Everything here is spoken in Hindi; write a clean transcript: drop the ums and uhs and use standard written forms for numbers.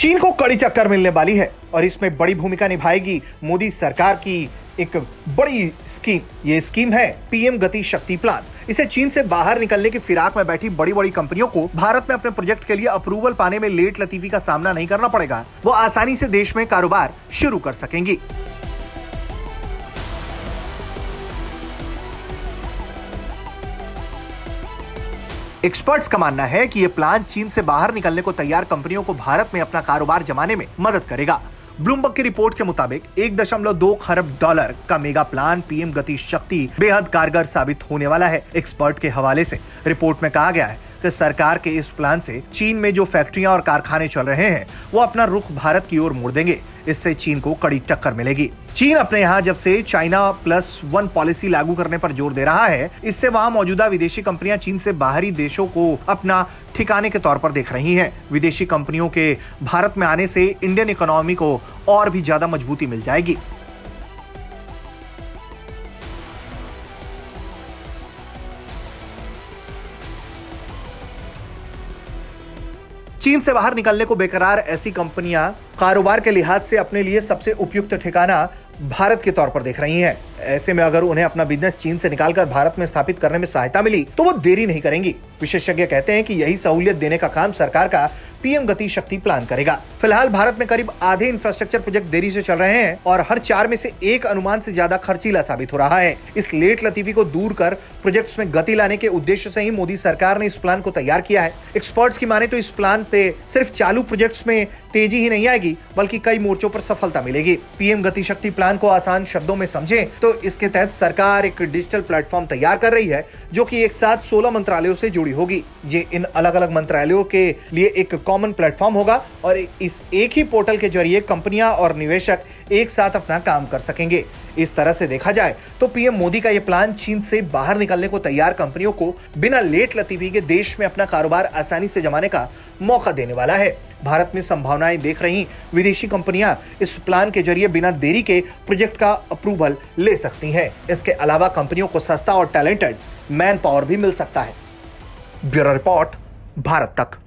चीन को कड़ी टक्कर मिलने वाली है और इसमें बड़ी भूमिका निभाएगी मोदी सरकार की एक बड़ी स्कीम। ये स्कीम है पीएम गति शक्ति प्लान। इसे चीन से बाहर निकलने की फिराक में बैठी बड़ी बड़ी कंपनियों को भारत में अपने प्रोजेक्ट के लिए अप्रूवल पाने में लेट लतीफी का सामना नहीं करना पड़ेगा। वो आसानी से देश में कारोबार शुरू कर सकेंगी। एक्सपर्ट्स का मानना है कि यह प्लान चीन से बाहर निकलने को तैयार कंपनियों को भारत में अपना कारोबार जमाने में मदद करेगा। ब्लूमबर्ग की रिपोर्ट के मुताबिक 1.2 खरब डॉलर का मेगा प्लान पीएम गति शक्ति बेहद कारगर साबित होने वाला है। एक्सपर्ट के हवाले से रिपोर्ट में कहा गया है कि सरकार के इस प्लान से चीन में जो फैक्ट्रियां और कारखाने चल रहे हैं वो अपना रुख भारत की ओर मोड़ देंगे। इससे चीन को कड़ी टक्कर मिलेगी। चीन अपने यहाँ जब से चाइना+1 पॉलिसी लागू करने पर जोर दे रहा है, इससे वहां मौजूदा विदेशी कंपनियां चीन से बाहरी देशों को अपना ठिकाने के तौर पर देख रही हैं। विदेशी कंपनियों के भारत में आने से इंडियन इकोनॉमी को और भी ज्यादा मजबूती मिल जाएगी। चीन से बाहर निकलने को बेकरार ऐसी कंपनियां कारोबार के लिहाज से अपने लिए सबसे उपयुक्त ठिकाना भारत के तौर पर देख रही हैं। ऐसे में अगर उन्हें अपना बिजनेस चीन से निकालकर भारत में स्थापित करने में सहायता मिली तो वो देरी नहीं करेंगी। विशेषज्ञ कहते हैं कि यही सहूलियत देने का काम सरकार का पीएम गति शक्ति प्लान करेगा। फिलहाल भारत में करीब आधे इंफ्रास्ट्रक्चर प्रोजेक्ट देरी से चल रहे हैं और हर 4 में से एक अनुमान से ज्यादा खर्चीला साबित हो रहा है। इस लेट लतीफी को दूर कर प्रोजेक्ट्स में गति लाने के उद्देश्य से ही मोदी सरकार ने इस प्लान को तैयार किया है। एक्सपर्ट्स की माने तो इस प्लान से सिर्फ चालू प्रोजेक्ट्स में तेजी ही नहीं आएगी बल्कि कई मोर्चों पर सफलता मिलेगी। पीएम गति शक्ति प्लान को आसान शब्दों में समझें तो इसके तहत सरकार एक डिजिटल प्लेटफॉर्म तैयार कर रही है जो कि एक साथ 16 मंत्रालयों से जुड़ी होगी। ये इन अलग अलग मंत्रालयों के लिए एक कॉमन प्लेटफॉर्म होगा और इस एक ही पोर्टल के जरिए कंपनियां और निवेशक एक साथ अपना काम कर सकेंगे। इस तरह से देखा जाए तो पीएम मोदी का यह प्लान चीन से बाहर निकलने को तैयार कंपनियों को बिना लेट लतीफी के देश में अपना कारोबार आसानी से जमाने का मौका देने वाला है। भारत में संभावनाएं देख रही विदेशी कंपनियां इस प्लान के जरिए बिना देरी के प्रोजेक्ट का अप्रूवल ले सकती हैं। इसके अलावा कंपनियों को सस्ता और टैलेंटेड मैन पावर भी मिल सकता है। ब्यूरो रिपोर्ट, भारत तक।